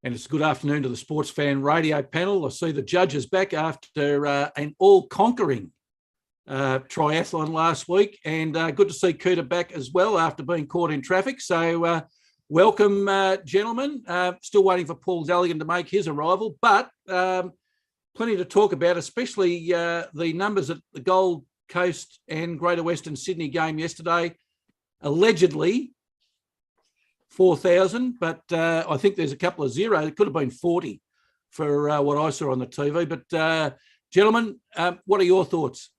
And it's good afternoon to the Sportsfan Radio panel. I see the judges back after an all-conquering triathlon last week, and good to see Coutta back as well after being caught in traffic. So welcome, gentlemen. Still waiting for Paul Dalligan to make his arrival, but plenty to talk about, especially the numbers at the Gold Coast and Greater Western Sydney game yesterday. Allegedly 4,000, but I think there's a couple of zeros. It could have been 40 for what I saw on the TV. But gentlemen, what are your thoughts?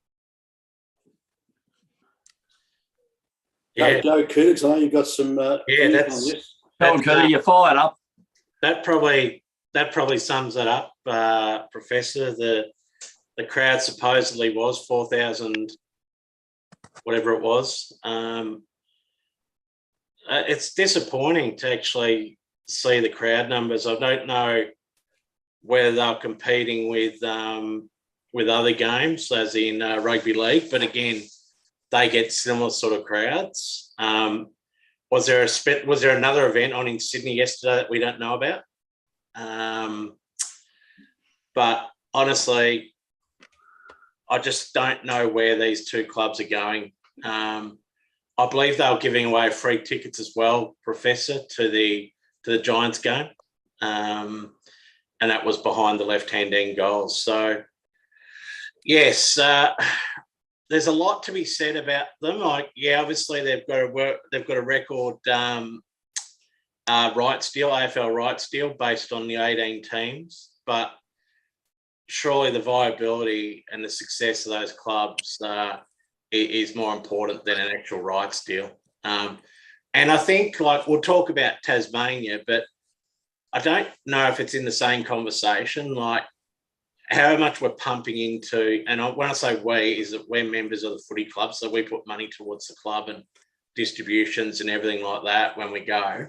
Yeah, go Coutta. I know you've got some. That's. Go on, Coutta, you're fired up. That probably sums it up, Professor. The crowd supposedly was 4,000, whatever it was. It's disappointing to actually see the crowd numbers. I don't know whether they're competing with other games, as in rugby league, but again, they get similar sort of crowds. Was there another event on in Sydney yesterday that we don't know about? But honestly, I just don't know where these two clubs are going. I believe they were giving away free tickets as well, Professor, to the Giants game, and that was behind the left-hand end goals. So, yes, there's a lot to be said about them. Obviously they've got a record rights deal, AFL rights deal based on the 18 teams, but surely the viability and the success of those clubs is more important than an actual rights deal. And I think, we'll talk about Tasmania, but I don't know if it's in the same conversation, how much we're pumping into, and when I say we, is that we're members of the footy club, so we put money towards the club and distributions and everything like that when we go.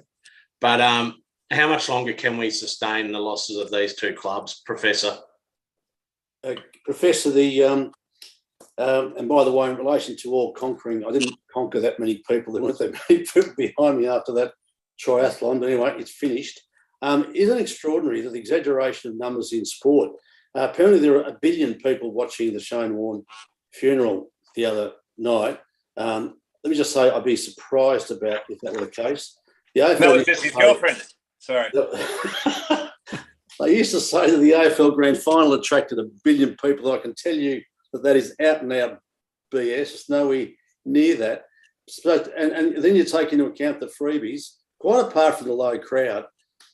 But how much longer can we sustain the losses of these two clubs, Professor? Professor, and by the way, in relation to all conquering, I didn't conquer that many people. There weren't that many people behind me after that triathlon. But anyway, it's finished. Isn't it extraordinary that the exaggeration of numbers in sport? Apparently, there are 1 billion people watching the Shane Warne funeral the other night. Let me just say, I'd be surprised about if that were the case. No, it's just his girlfriend. Sorry. They used to say that the AFL Grand Final attracted 1 billion people. I can tell you that is out and out BS. It's nowhere near that. So, and then you take into account the freebies, quite apart from the low crowd.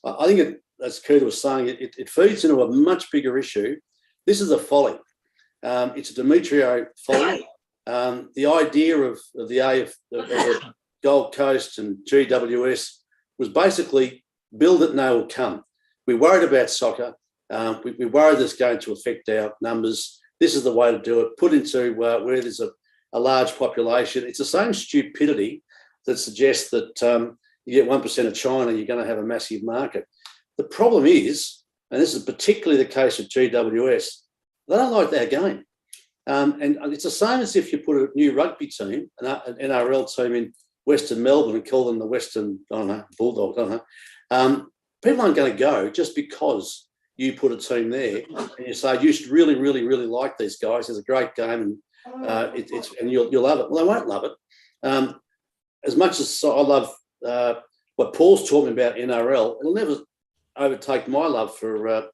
I think, as Coutta was saying, it feeds into a much bigger issue. This is a folly. It's a Demetrio folly. The idea of the Gold Coast and GWS was basically build it and they will come. We're worried about soccer. We're worried it's going to affect our numbers. This is the way to do it. Put into where there's a large population. It's the same stupidity that suggests that you get 1% of China, you're going to have a massive market. The problem is, and this is particularly the case with GWS, they don't like their game. And it's the same as if you put a new rugby team, an NRL team in Western Melbourne and call them the Western, Bulldogs, people aren't going to go just because you put a team there and you say, you should really, really, really like these guys. It's a great game and you'll love it. Well, they won't love it. As much as I love what Paul's talking about NRL, it'll never overtake my love for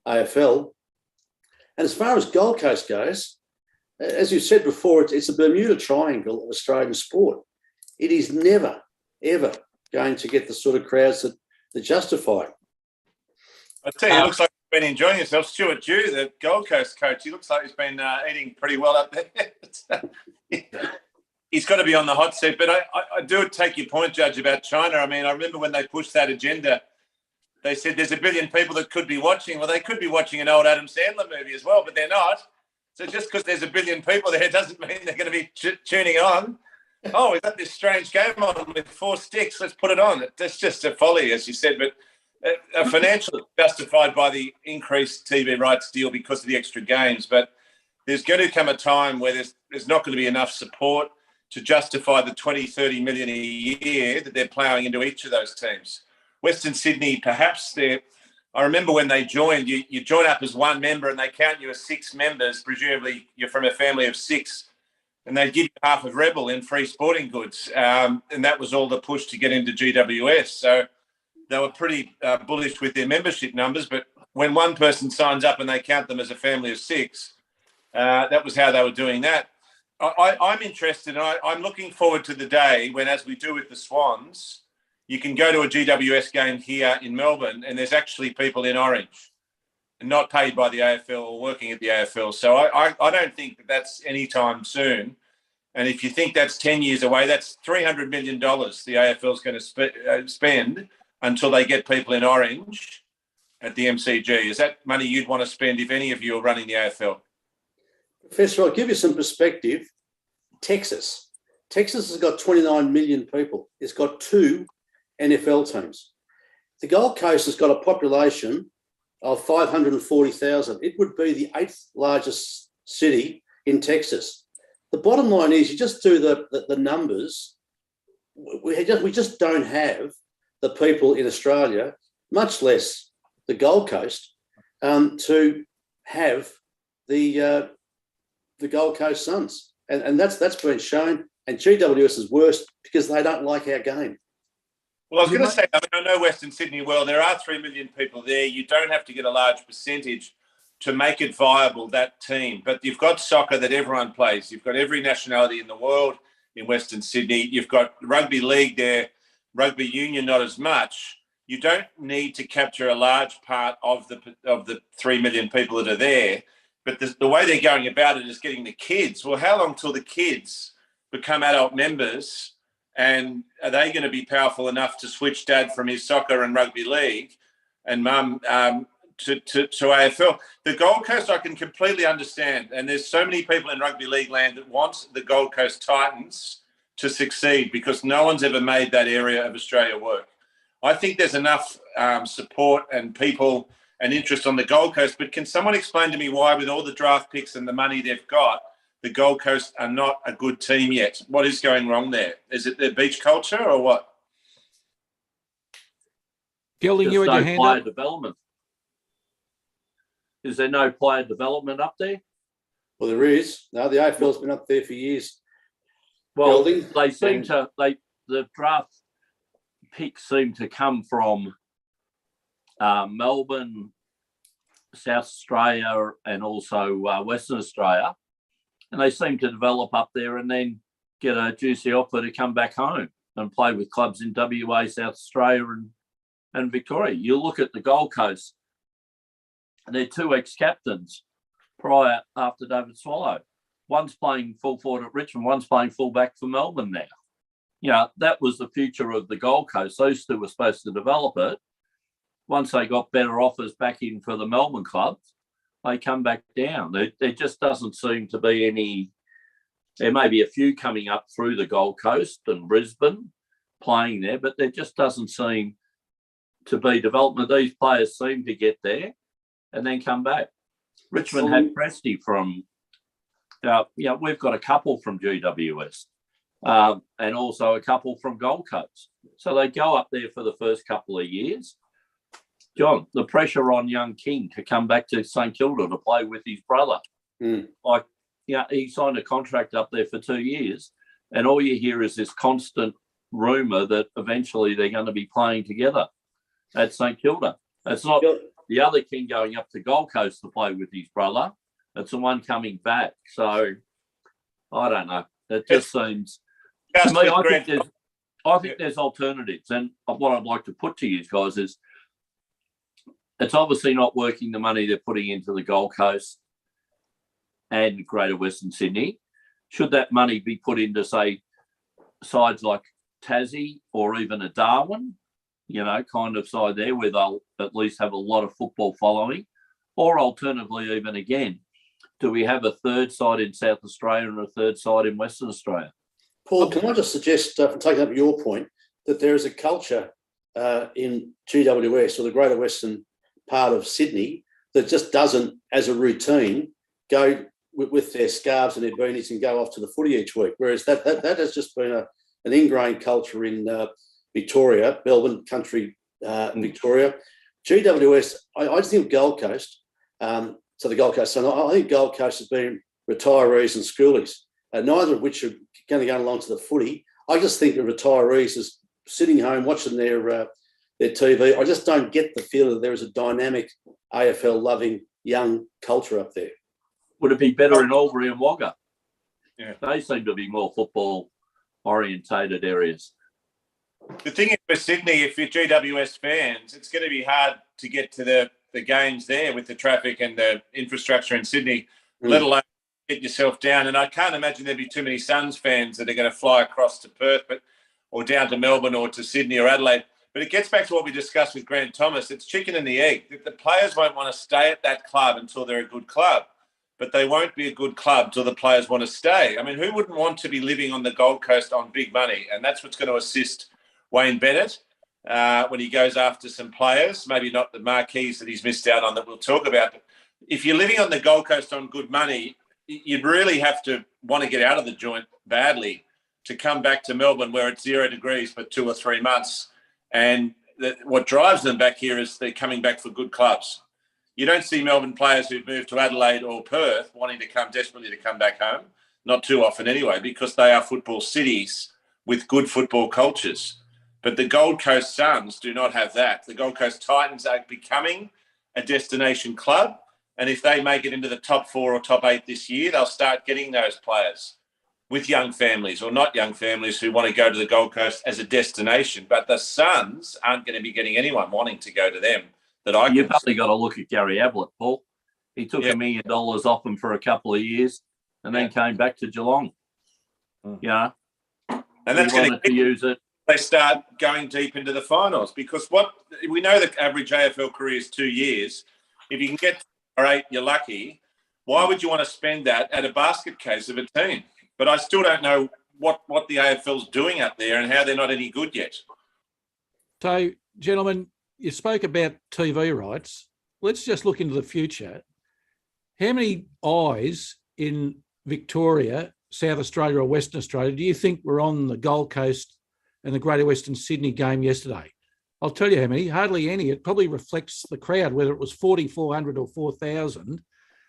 AFL. And as far as Gold Coast goes, as you said before, it's a Bermuda Triangle of Australian sport. It is never, ever going to get the sort of crowds that justify it. I tell you, it looks like you've been enjoying yourself. Stuart Dew, the Gold Coast coach, he looks like he's been eating pretty well up there. He's got to be on the hot seat. But I do take your point, Judge, about China. I mean, I remember when they pushed that agenda, they said there's 1 billion people that could be watching. Well, they could be watching an old Adam Sandler movie as well, but they're not. So just because there's 1 billion people there doesn't mean they're going to be tuning on. Oh, we've got this strange game on with 4 sticks. Let's put it on. That's just a folly, as you said. But financially justified by the increased TV rights deal because of the extra games. But there's going to come a time where there's not going to be enough support to justify the 20, 30 million a year that they're ploughing into each of those teams. Western Sydney, perhaps they're I remember when they joined, you join up as one member and they count you as 6 members. Presumably you're from a family of 6, and they give you half of Rebel in free sporting goods. And that was all the push to get into GWS. So they were pretty bullish with their membership numbers. But when one person signs up and they count them as a family of 6, that was how they were doing that. I'm interested, and I'm looking forward to the day when, as we do with the Swans, you can go to a GWS game here in Melbourne and there's actually people in orange and not paid by the AFL or working at the AFL. So I don't think that that's anytime soon. And if you think that's 10 years away, that's $300 million the AFL is going to spend until they get people in orange at the MCG. Is that money you'd want to spend if any of you are running the AFL? Professor, I'll give you some perspective. Texas has got 29 million people. It's got 2 NFL teams. The Gold Coast has got a population of 540,000. It would be the 8th largest city in Texas. The bottom line is, you just do the numbers. We just don't have the people in Australia, much less the Gold Coast, to have the Gold Coast Suns, and that's been shown. And GWS is worse because they don't like our game. Well, I was going to say, I know Western Sydney well. There are 3 million people there. You don't have to get a large percentage to make it viable, that team. But you've got soccer that everyone plays. You've got every nationality in the world in Western Sydney. You've got rugby league there, rugby union not as much. You don't need to capture a large part of the 3 million people that are there. But the way they're going about it is getting the kids. Well, how long till the kids become adult members? And are they going to be powerful enough to switch dad from his soccer and rugby league and mum to AFL? The Gold Coast I can completely understand. And there's so many people in rugby league land that want the Gold Coast Titans to succeed because no one's ever made that area of Australia work. I think there's enough support and people and interest on the Gold Coast. But can someone explain to me why, with all the draft picks and the money they've got, the Gold Coast are not a good team yet? What is going wrong there? Is it their beach culture or what? Gelding, you had your hand player up. Development. Is there no player development up there? Well, there is. No, the AFL's been up there for years. Well, Gelding, they seem to. The draft picks seem to come from Melbourne, South Australia, and also Western Australia. And they seem to develop up there and then get a juicy offer to come back home and play with clubs in WA, South Australia and Victoria. You look at the Gold Coast, and they're 2 ex-captains after David Swallow. One's playing full forward at Richmond, one's playing full back for Melbourne now. You know, that was the future of the Gold Coast. Those 2 were supposed to develop it. Once they got better offers back in for the Melbourne clubs, they come back down. There just doesn't seem to be any. There may be a few coming up through the Gold Coast and Brisbane playing there, but there just doesn't seem to be development. These players seem to get there and then come back. Richmond had Presty from, we've got a couple from GWS and also a couple from Gold Coast. So they go up there for the first couple of years. John, the pressure on young King to come back to St Kilda to play with his brother. He signed a contract up there for 2 years, and all you hear is this constant rumour that eventually they're going to be playing together at St Kilda. It's not the other King going up to Gold Coast to play with his brother. It's the one coming back. So I don't know. It just seems to me. I think there's alternatives, and what I'd like to put to you guys is, it's obviously not working the money they're putting into the Gold Coast and Greater Western Sydney. Should that money be put into, say, sides like Tassie or even a Darwin, kind of side there where they'll at least have a lot of football following? Or alternatively, even again, do we have a third side in South Australia and a third side in Western Australia? Paul, can I just suggest, from taking up your point, that there is a culture in GWS or the Greater Western part of Sydney that just doesn't, as a routine, go with their scarves and their beanies and go off to the footy each week. Whereas that has just been an ingrained culture in Victoria, Melbourne country, Victoria. GWS, I just think Gold Coast, so the Gold Coast, so I think Gold Coast has been retirees and schoolies, neither of which are going to go along to the footy. I just think the retirees is sitting home watching their TV. I just don't get the feel that there is a dynamic AFL-loving young culture up there. Would it be better in Albury and Wagga? Yeah. They seem to be more football-orientated areas. The thing is for Sydney, if you're GWS fans, it's going to be hard to get to the games there with the traffic and the infrastructure in Sydney, let alone get yourself down. And I can't imagine there'd be too many Suns fans that are going to fly across to Perth or down to Melbourne or to Sydney or Adelaide. But it gets back to what we discussed with Grant Thomas. It's chicken and the egg. The players won't want to stay at that club until they're a good club, but they won't be a good club till the players want to stay. I mean, who wouldn't want to be living on the Gold Coast on big money? And that's what's going to assist Wayne Bennett when he goes after some players, maybe not the marquees that he's missed out on that we'll talk about. But if you're living on the Gold Coast on good money, you'd really have to want to get out of the joint badly to come back to Melbourne where it's 0 degrees for 2 or 3 months. And what drives them back here is they're coming back for good clubs. You don't see Melbourne players who've moved to Adelaide or Perth wanting to come desperately to come back home, not too often anyway, because they are football cities with good football cultures. But the Gold Coast Suns do not have that. The Gold Coast Titans are becoming a destination club. And if they make it into the top 4 or top 8 this year, they'll start getting those players with young families or not young families who want to go to the Gold Coast as a destination. But the Suns aren't going to be getting anyone wanting to go to them that I can. You've only got to look at Gary Ablett, Paul. He took $1 million off him for a couple of years and then came back to Geelong. Yeah. And that's going to use it. They start going deep into the finals because what we know the average AFL career is 2 years. If you can get to 8, you're lucky. Why would you want to spend that at a basket case of a team? But I still don't know what the AFL's doing up there and how they're not any good yet. So, gentlemen, you spoke about TV rights. Let's just look into the future. How many eyes in Victoria, South Australia or Western Australia do you think were on the Gold Coast and the Greater Western Sydney game yesterday? I'll tell you how many, hardly any. It probably reflects the crowd, whether it was 4,400 or 4,000.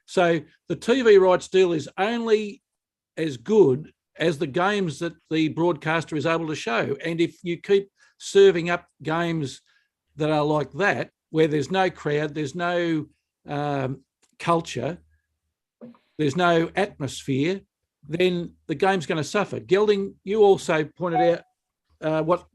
So the TV rights deal is only as good as the games that the broadcaster is able to show. And if you keep serving up games that are like that, where there's no crowd, there's no culture, there's no atmosphere, then the game's going to suffer. Gelding, you also pointed out what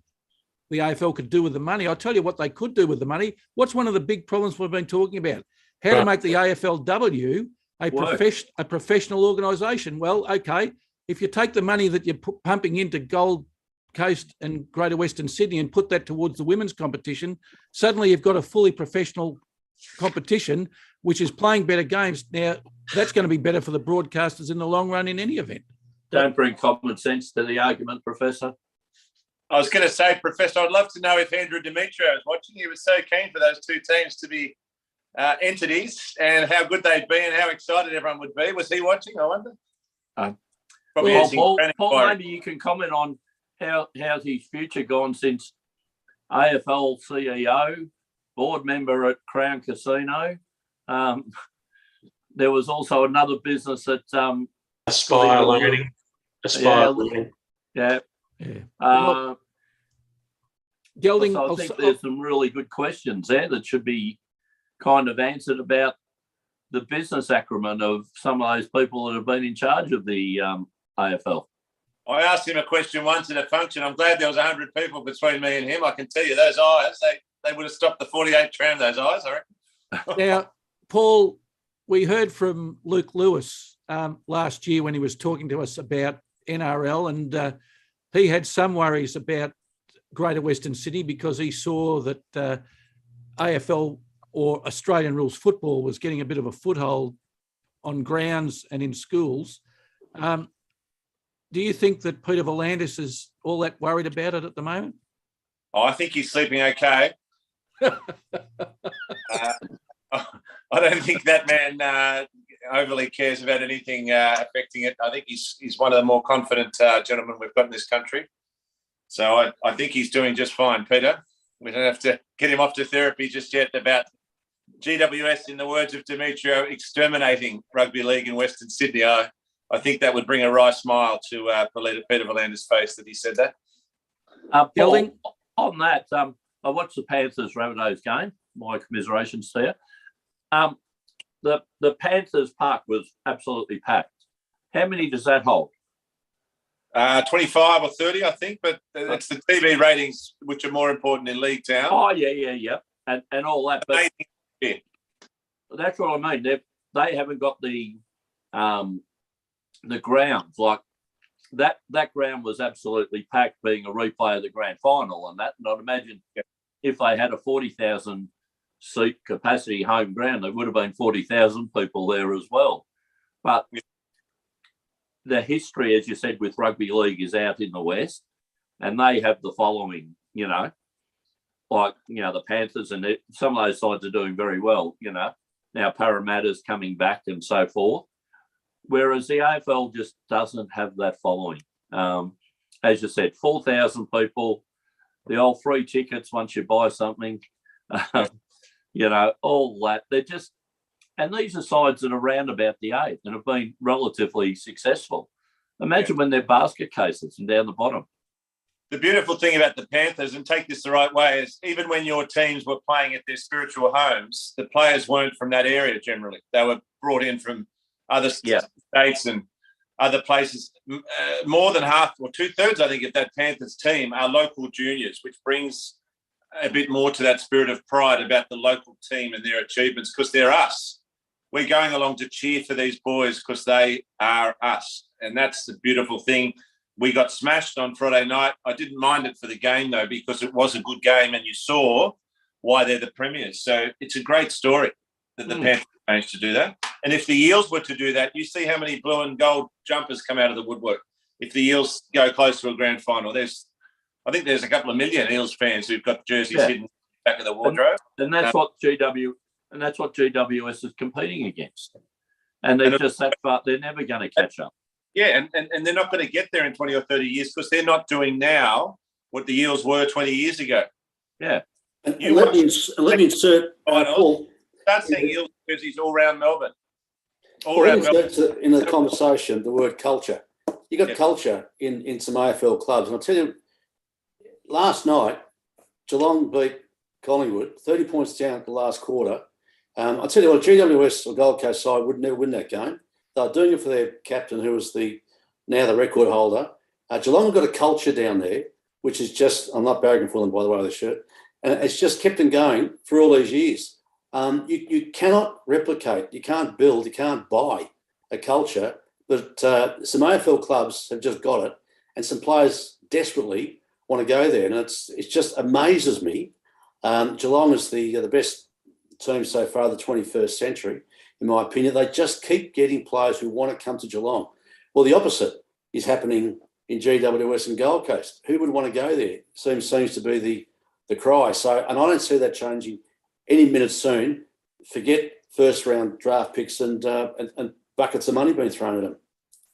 the AFL could do with the money. I'll tell you what they could do with the money. What's one of the big problems we've been talking about? How to make the AFLW a professional organisation. Well, okay, if you take the money that you're pumping into Gold Coast and Greater Western Sydney and put that towards the women's competition, suddenly you've got a fully professional competition, which is playing better games. Now, that's going to be better for the broadcasters in the long run in any event. Don't bring common sense to the argument, Professor. I was going to say, Professor, I'd love to know if Andrew Demetrio was watching. He was so keen for those two teams to be entities and how good they'd be and how excited everyone would be. Was he watching, I wonder? Paul, maybe you can comment on how's his future gone since AFL CEO, board member at Crown Casino. There was also another business at Aspire Learning. Yeah. Gelding, I think there's some really good questions there that should be kind of answered about the business acumen of some of those people that have been in charge of the AFL. I asked him a question once at a function. I'm glad there was 100 people between me and him. I can tell you those eyes, they would have stopped the 48 tram, those eyes, I reckon. Now, Paul, we heard from Luke Lewis last year when he was talking to us about NRL, and he had some worries about Greater Western Sydney because he saw that AFL or Australian rules football was getting a bit of a foothold on grounds and in schools. Do you think that Peter V'landys is all that worried about it at the moment? Oh, I think he's sleeping okay. I don't think that man overly cares about anything affecting it. I think he's one of the more confident gentlemen we've got in this country. So I think he's doing just fine, Peter. We don't have to get him off to therapy just yet about GWS, in the words of Demetrio, exterminating rugby league in Western Sydney. I think that would bring a wry smile to Peter Verlander's face that he said that. Gelding, on that, I watched the Panthers Rabbitohs game. My commiserations to you. The Panthers Park was absolutely packed. How many does that hold? 25 or 30, I think, but it's the TV ratings which are more important in League Town. Oh, yeah. And all that. But yeah. That's what I mean. They haven't got the grounds. Like that ground was absolutely packed, being a replay of the grand final and that. And I'd imagine if they had a 40,000 seat capacity home ground, there would have been 40,000 people there as well. But the history, as you said, with rugby league is out in the West, and they have the following, like, the Panthers, and some of those sides are doing very well, now Parramatta's coming back and so forth. Whereas the AFL just doesn't have that following. As you said, 4,000 people, the old free tickets once you buy something, all that. They're just, and these are sides that are around about the 8th and have been relatively successful. Imagine when they're basket cases and down the bottom. The beautiful thing about the Panthers, and take this the right way, is even when your teams were playing at their spiritual homes, the players weren't from that area generally. They were brought in from other states and other places. More than half or 2/3, I think, of that Panthers team are local juniors, which brings a bit more to that spirit of pride about the local team and their achievements, because they're us. We're going along to cheer for these boys because they are us. And that's the beautiful thing. We got smashed on Friday night. I didn't mind it for the game, though, because it was a good game and you saw why they're the premiers. So it's a great story that the Panthers managed to do that. And if the Eels were to do that, you see how many blue and gold jumpers come out of the woodwork. If the Eels go close to a grand final, I think there's a couple of million Eels fans who've got jerseys hidden back of the wardrobe. And that's what GWS is competing against. And they're just that far, they're never going to catch up. Yeah, and they're not going to get there in 20 or 30 years because they're not doing now what the Eels were 20 years ago. Yeah. And let me insert, Paul. Start seeing Eels jerseys all around Melbourne. In the conversation, the word culture. You got culture in some AFL clubs. And I'll tell you, last night, Geelong beat Collingwood, 30 points down at the last quarter. I'll tell you what, GWS or Gold Coast side would never win that game. They were doing it for their captain, who was now the record holder. Geelong have got a culture down there, which is just, I'm not barracking for them, by the way, of the shirt, and it's just kept them going for all these years. You cannot replicate, you can't build, you can't buy a culture, but some AFL clubs have just got it, and some players desperately want to go there, and it just amazes me. Geelong is the best team so far of the 21st century, in my opinion. They just keep getting players who want to come to Geelong. Well, the opposite is happening in GWS and Gold Coast. Who would want to go there? Seems to be the cry. So, and I don't see that changing any minute soon. Forget first round draft picks and buckets of money being thrown at them.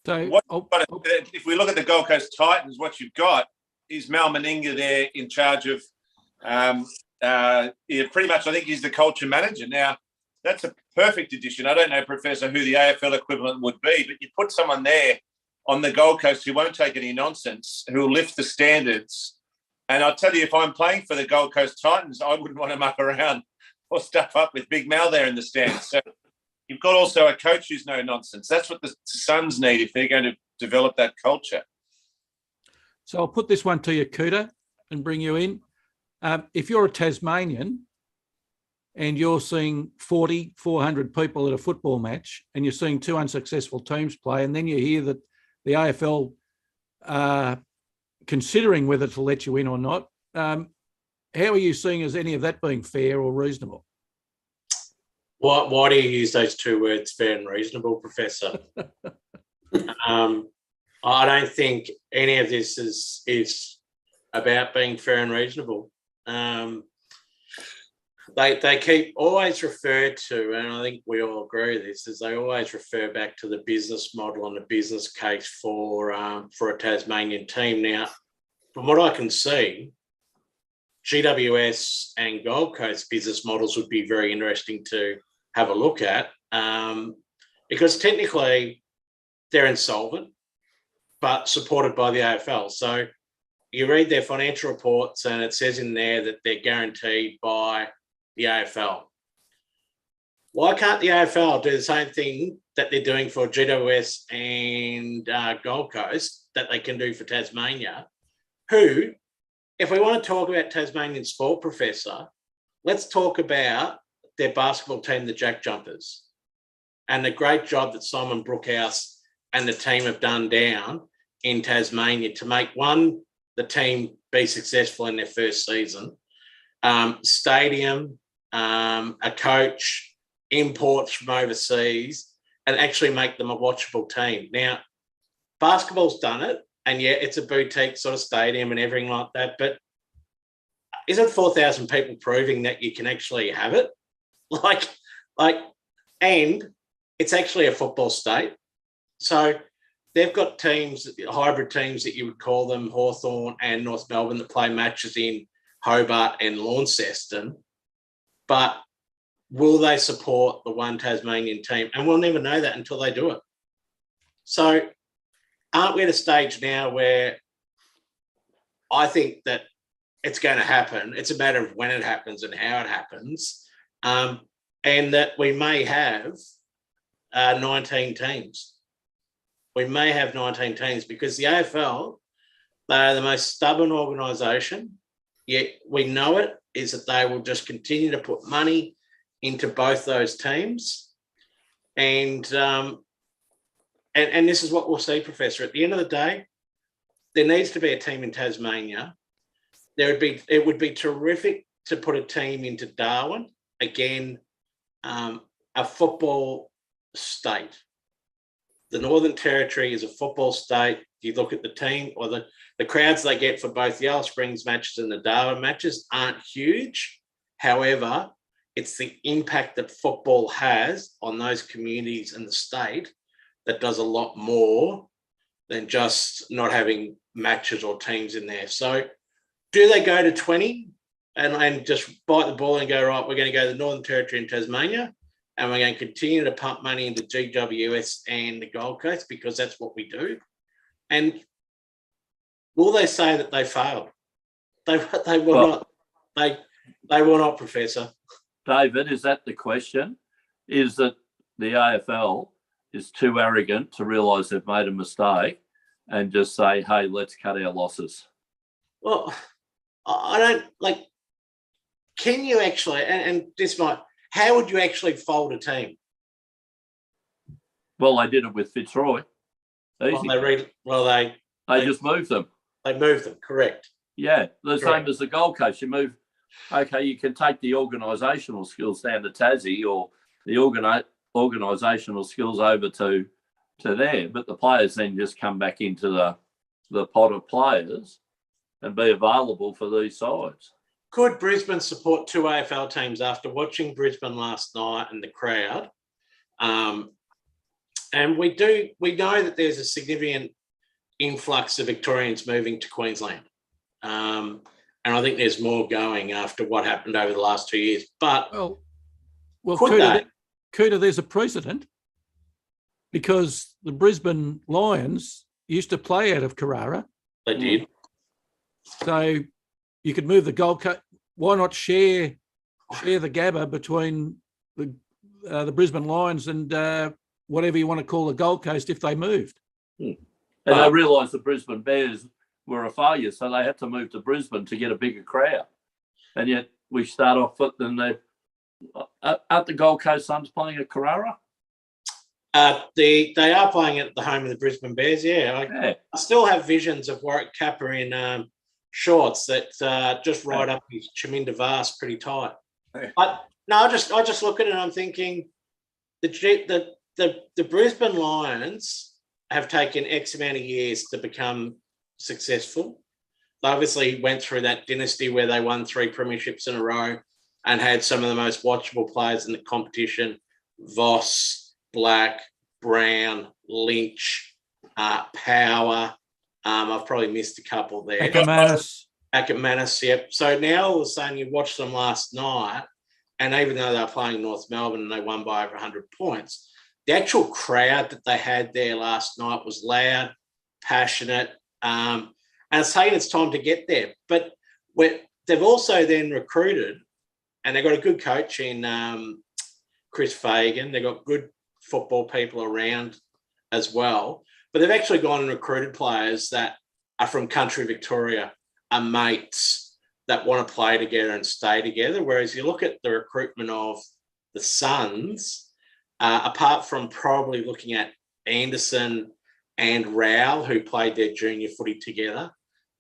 So, if we look at the Gold Coast Titans, what you've got is Mal Meninga there in charge of. Pretty much, I think he's the culture manager now. That's a perfect addition. I don't know, Professor, who the AFL equivalent would be, but you put someone there on the Gold Coast who won't take any nonsense, who will lift the standards. And I'll tell you, if I'm playing for the Gold Coast Titans, I wouldn't want to muck around or stuff up with Big Mal there in the stands. So you've got also a coach who's no nonsense. That's what the Suns need if they're going to develop that culture. So I'll put this one to you, Coutta, and bring you in. If you're a Tasmanian and you're seeing 400 people at a football match and you're seeing two unsuccessful teams play, and then you hear that the AFL are considering whether to let you in or not, how are you seeing as any of that being fair or reasonable? Why do you use those two words, fair and reasonable, Professor? I don't think any of this is about being fair and reasonable. They keep always referred to, and I think we all agree with this, is they always refer back to the business model and the business case for a Tasmanian team. Now, from what I can see, GWS and Gold Coast business models would be very interesting to have a look at, because technically they're insolvent, but supported by the AFL. So you read their financial reports and it says in there that they're guaranteed by the AFL. Why can't the AFL do the same thing that they're doing for GWS and Gold Coast that they can do for Tasmania, who, if we want to talk about Tasmanian sport, Professor, let's talk about their basketball team, the Jack Jumpers, and the great job that Simon Brookhouse and the team have done down in Tasmania to make, one, the team be successful in their first season, stadium, a coach, imports from overseas, and actually make them a watchable team. Now, basketball's done it, and yeah, it's a boutique sort of stadium and everything like that, but isn't 4,000 people proving that you can actually have it? And it's actually a football state. So they've got teams, hybrid teams that you would call them, Hawthorn and North Melbourne, that play matches in Hobart and Launceston. But will they support the one Tasmanian team? And we'll never know that until they do it. So aren't we at a stage now where I think that it's going to happen? It's a matter of when it happens and how it happens, and that we may have 19 teams. We may have 19 teams because the AFL, they are the most stubborn organisation, yet we know it, is that they will just continue to put money into both those teams. And this is what we'll see, Professor. At the end of the day, there needs to be a team in Tasmania. It would be terrific to put a team into Darwin. Again, a football state. The Northern Territory is a football state. You look at the team or the crowds they get for both the Alice Springs matches and the Darwin matches aren't huge. However, it's the impact that football has on those communities and the state that does a lot more than just not having matches or teams in there. So do they go to 20 and just bite the ball and go, right, we're going to go to the Northern Territory and Tasmania, and we're going to continue to pump money into GWS and the Gold Coast because that's what we do? And will they say that they failed? They will not. They will not, Professor. David, is that the question? Is that the AFL is too arrogant to realise they've made a mistake and just say, hey, let's cut our losses? Well, I don't can you actually, and this might, how would you actually fold a team? Well, they did it with Fitzroy. Easy. They just moved them. They moved them, correct. Yeah, the same as the Gold Coast. You move, okay, you can take the organisational skills down to Tassie or the organisational skills over to there, but the players then just come back into the pot of players and be available for these sides. Could Brisbane support two AFL teams after watching Brisbane last night and the crowd? And we know that there's a significant influx of Victorians moving to Queensland. And I think there's more going after what happened over the last 2 years. But well, Coutta, there's a precedent because the Brisbane Lions used to play out of Carrara. They did. So you could move the Gold Coast. Why not share the Gabba between the Brisbane Lions and whatever you want to call the Gold Coast if they moved? And they realised the Brisbane Bears were a failure, so they had to move to Brisbane to get a bigger crowd. And yet we start off with them. Aren't the Gold Coast Suns playing at Carrara? They are playing at the home of the Brisbane Bears, I still have visions of Warwick Kappa in shorts that just ride up his Chaminda Vast pretty tight. But no, I just look at it and I'm thinking the Brisbane Lions have taken X amount of years to become successful. They obviously went through that dynasty where they won 3 premierships in a row and had some of the most watchable players in the competition: Voss, Black, Brown, Lynch, Power. I've probably missed a couple there. Ackermanis, yep. So now all of a sudden you watched them last night, and even though they were playing North Melbourne and they won by over 100 points, the actual crowd that they had there last night was loud, passionate, and it's saying it's time to get there. But they've also then recruited, and they've got a good coach in Chris Fagan. They've got good football people around as well. But they've actually gone and recruited players that are from country Victoria, are mates that want to play together and stay together. Whereas you look at the recruitment of the Suns, apart from probably looking at Anderson and Rowell, who played their junior footy together,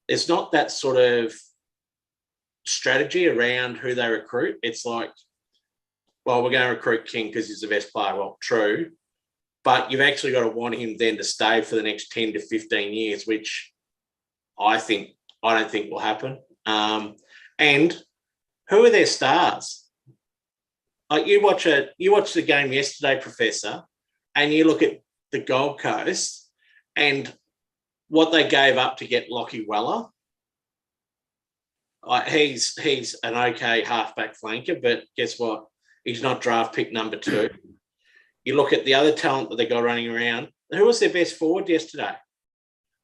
there's not that sort of strategy around who they recruit. It's like, well, we're going to recruit King because he's the best player. Well, true. But you've actually got to want him then to stay for the next 10 to 15 years, which I don't think will happen. And who are their stars? Like you watch the game yesterday, Professor, and you look at the Gold Coast and what they gave up to get Lockie Weller. He's an okay halfback flanker, but guess what? He's not draft pick number 2. You look at the other talent that they got running around. Who was their best forward yesterday?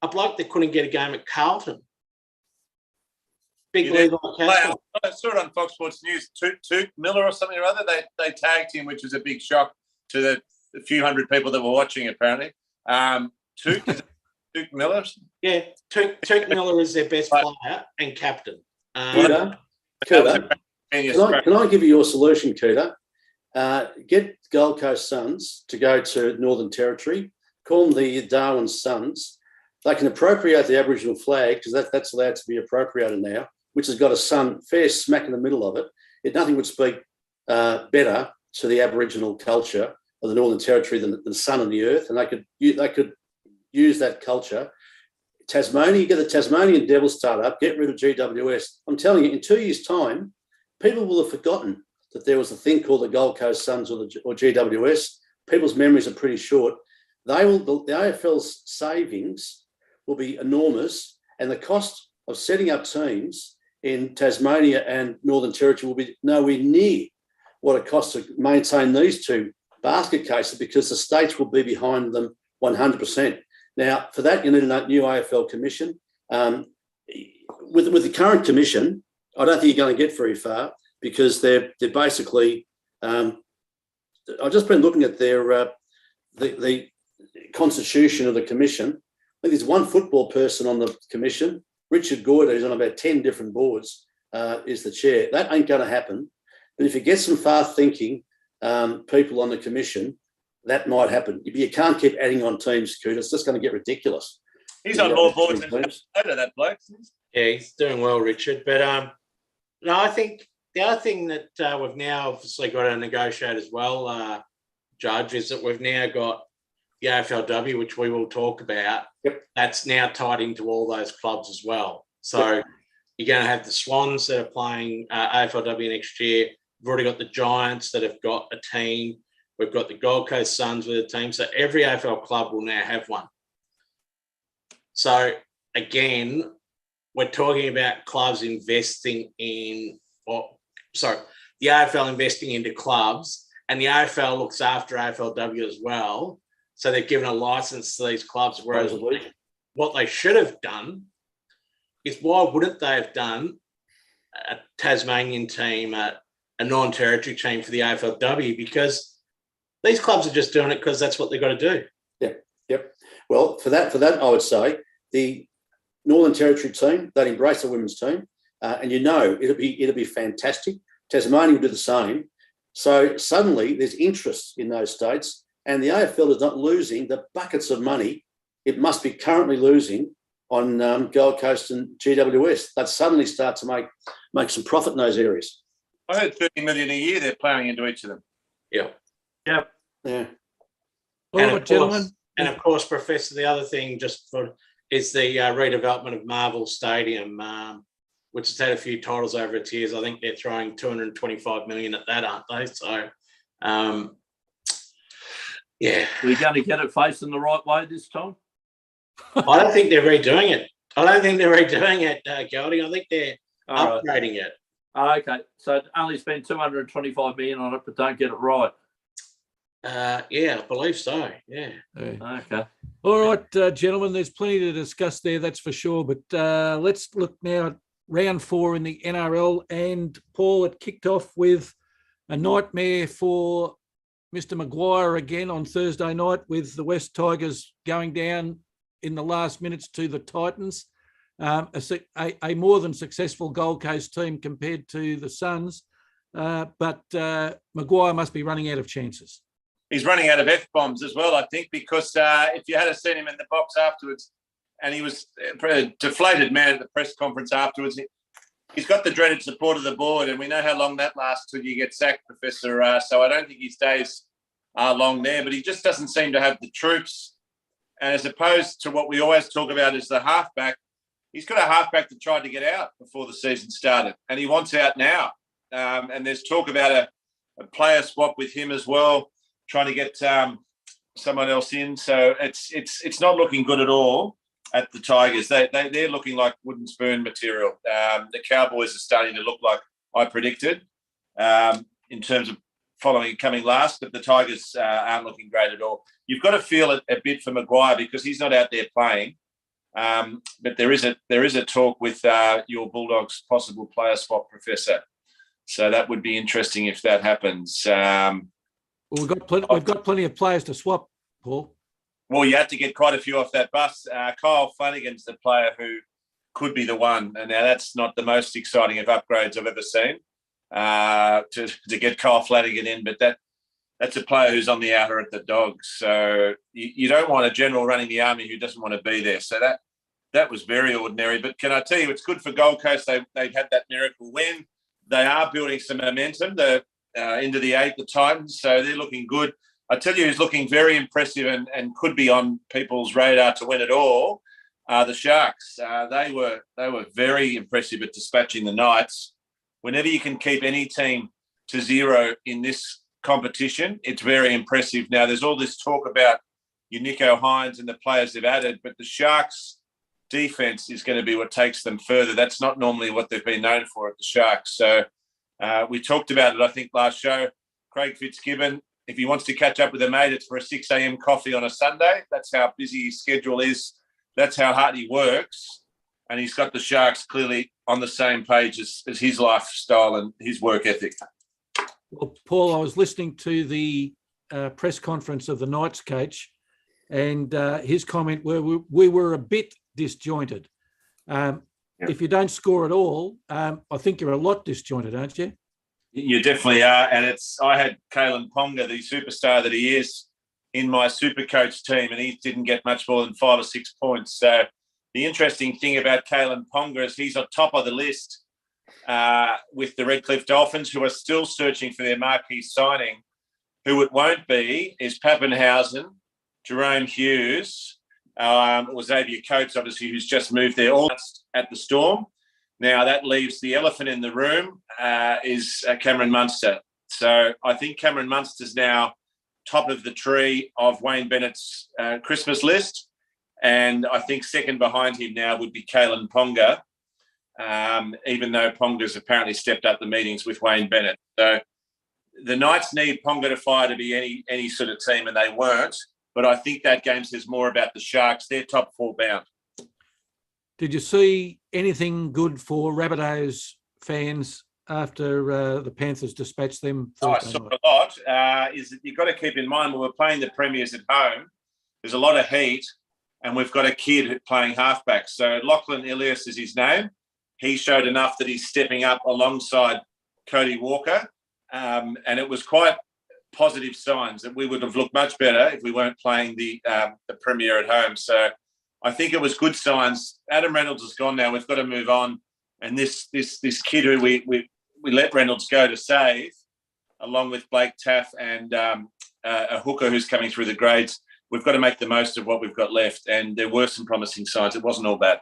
A bloke that couldn't get a game at Carlton. Big Levi Castle. I saw it on Fox Sports News. Took Miller or something or other. They tagged him, which was a big shock to the few hundred people that were watching. Apparently, Took Miller. Yeah, Took Miller is their best player and captain. Cooter, can I give you your solution, Cooter? Get Gold Coast Suns to go to Northern Territory. Call them the Darwin Suns. They can appropriate the Aboriginal flag because that's allowed to be appropriated now, which has got a sun fair smack in the middle of it. Nothing would speak better to the Aboriginal culture of the Northern Territory than the sun and the earth, and they could use that culture. Tasmania, get the Tasmanian Devils start up, get rid of GWS. I'm telling you, in 2 years' time, people will have forgotten that there was a thing called the Gold Coast Suns or GWS. People's memories are pretty short. The AFL's savings will be enormous, and the cost of setting up teams in Tasmania and Northern Territory will be nowhere near what it costs to maintain these two basket cases, because the states will be behind them 100%. Now, for that, you need a new AFL commission. With the current commission, I don't think you're going to get very far, because they're basically. I've just been looking at their the constitution of the commission. I think there's one football person on the commission. Richard Gordon, who's on about 10 different boards, is the chair. That ain't going to happen. But if you get some far-thinking people on the commission, that might happen. You can't keep adding on teams, Cooter. It's just going to get ridiculous. He's on more boards than that bloke. Yeah, he's doing well, Richard. But no, I think the other thing that we've now obviously got to negotiate as well, Judge, is that we've now got the AFLW, which we will talk about. Yep. That's now tied into all those clubs as well. So you're going to have the Swans that are playing AFLW next year. We've already got the Giants that have got a team. We've got the Gold Coast Suns with a team. So every AFL club will now have one. So again, we're talking about clubs investing in, the AFL investing into clubs, and the AFL looks after AFLW as well. So they've given a license to these clubs, whereas what they should have done is, why wouldn't they have done a Tasmanian team, a non-territory team for the AFLW? Because these clubs are just doing it because that's what they've got to do. Yep. Well, for that, I would say the Northern Territory team, they'd embrace the women's team, and it'll be fantastic. Tasmania will do the same. So suddenly there's interest in those states, and the AFL is not losing the buckets of money it must be currently losing on Gold Coast and GWS. They'd suddenly start to make some profit in those areas. I heard 30 million a year they're ploughing into each of them. Yeah. Yeah. All right, gentlemen. And of course, Professor, the other thing is the redevelopment of Marvel Stadium, which has had a few titles over its years. I think they're throwing 225 million at that, aren't they? So, yeah. Are we going to get it facing the right way this time? I don't think they're redoing it, I don't think they're redoing it, Gelding. I think they're All right. upgrading it. Okay, so only spend 225 million on it, but don't get it right. Yeah, I believe so. Yeah. Okay. All right, gentlemen, there's plenty to discuss there, that's for sure. But let's look now at round 4 in the NRL. And Paul, it kicked off with a nightmare for Mr. Maguire again on Thursday night, with the West Tigers going down in the last minutes to the Titans. A more than successful Gold Coast team compared to the Suns. But Maguire must be running out of chances. He's running out of F-bombs as well, I think, because if you had seen him in the box afterwards, and he was a deflated man at the press conference afterwards, he's got the dreaded support of the board, and we know how long that lasts till you get sacked, Professor. So I don't think his days are long there, but he just doesn't seem to have the troops. And as opposed to what we always talk about is the halfback, he's got a halfback that tried to get out before the season started, and he wants out now. And there's talk about a player swap with him as well, trying to get someone else in. So it's not looking good at all at the Tigers. They're looking like wooden spoon material. The Cowboys are starting to look like I predicted in terms of coming last, but the Tigers aren't looking great at all. You've got to feel it a bit for Maguire because he's not out there playing. But there is a talk with your Bulldogs' possible player swap, Professor. So that would be interesting if that happens. Well, we've got plenty of players to swap, Paul. Well, you had to get quite a few off that bus. Kyle Flanagan's the player who could be the one. And now that's not the most exciting of upgrades I've ever seen to get Kyle Flanagan in, but that's a player who's on the outer at the Dogs. So you don't want a general running the army who doesn't want to be there. So that was very ordinary. But can I tell you, it's good for Gold Coast. They've had that miracle win. They are building some momentum. They're into the 8, the Titans, so they're looking good. I tell you who's looking very impressive and could be on people's radar to win it all are the Sharks. They were very impressive at dispatching the Knights. Whenever you can keep any team to 0 in this competition, it's very impressive. Now, there's all this talk about your Nico Hines and the players they've added, but the Sharks' defence is going to be what takes them further. That's not normally what they've been known for at the Sharks. So we talked about it, I think, last show. Craig Fitzgibbon, if he wants to catch up with a mate, it's for a 6 a.m. coffee on a Sunday. That's how busy his schedule is. That's how hard he works. And he's got the Sharks clearly on the same page as his lifestyle and his work ethic. Well, Paul, I was listening to the press conference of the Knights coach, and his comment were we were a bit disjointed. If you don't score at all, I think you're a lot disjointed, aren't you? You definitely are. And I had Kalen Ponga, the superstar that he is, in my super coach team, and he didn't get much more than 5 or 6 points. So the interesting thing about Kalen Ponga is he's on top of the list with the Redcliffe Dolphins, who are still searching for their marquee signing. Who it won't be is Pappenhausen, Jerome Hughes, or Xavier Coates, obviously, who's just moved there, all at the Storm. Now, that leaves the elephant in the room is Cameron Munster. So I think Cameron Munster's now top of the tree of Wayne Bennett's Christmas list. And I think second behind him now would be Kalen Ponga, even though Ponga's apparently stepped up the meetings with Wayne Bennett. So the Knights need Ponga to fire to be any sort of team, and they weren't. But I think that game says more about the Sharks. They're top 4 bound. Did you see anything good for Rabbitohs fans after the Panthers dispatched them? I saw a lot. Is that you've got to keep in mind when we're playing the Premiers at home, there's a lot of heat, and we've got a kid playing halfback. So Lachlan Ilias is his name. He showed enough that he's stepping up alongside Cody Walker, and it was quite positive signs that we would have looked much better if we weren't playing the Premier at home. So I think it was good signs. Adam Reynolds is gone now. We've got to move on. And this kid who we let Reynolds go to save, along with Blake Taff and a hooker who's coming through the grades, we've got to make the most of what we've got left. And there were some promising signs. It wasn't all bad.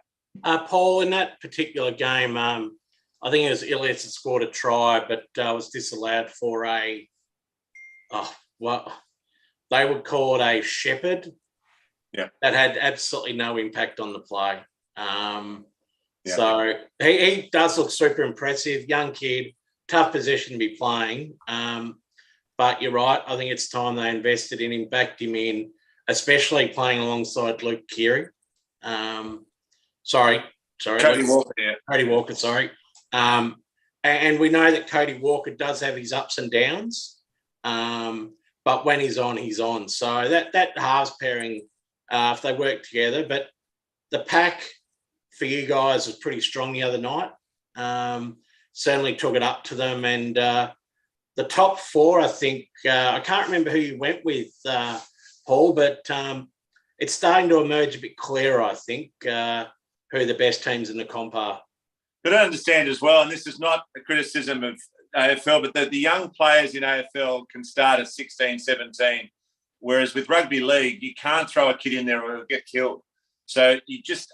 Paul, in that particular game, I think it was Ilias that scored a try, but was disallowed for they would call it a shepherd. Yeah, that had absolutely no impact on the play. So he does look super impressive. Young kid, tough position to be playing. But you're right. I think it's time they invested in him, backed him in, especially playing alongside Luke Keary. Sorry. Cody Walker, yeah. Cody Walker, sorry. And we know that Cody Walker does have his ups and downs. But when he's on, he's on. So that halves pairing, if they work together. But the pack for you guys was pretty strong the other night. Certainly took it up to them. And the top four, I think, I can't remember who you went with, Paul, but it's starting to emerge a bit clearer, I think, who the best teams in the comp are. But I understand as well, and this is not a criticism of AFL, but the young players in AFL can start at 16, 17, whereas with rugby league, you can't throw a kid in there or it'll get killed. So you just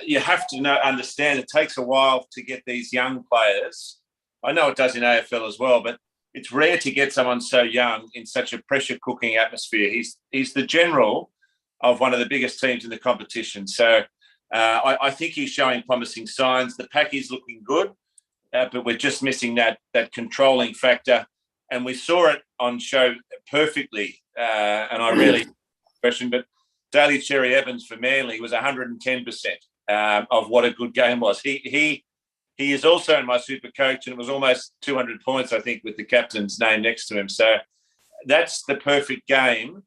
you have to understand it takes a while to get these young players. I know it does in AFL as well, but it's rare to get someone so young in such a pressure-cooking atmosphere. He's the general of one of the biggest teams in the competition. So I think he's showing promising signs. The pack is looking good, but we're just missing that controlling factor. And we saw it on show perfectly. And I really question, but Daly Cherry Evans for Manly was 110% of what a good game was. He is also in my super coach, and it was almost 200 points, I think, with the captain's name next to him. So that's the perfect game.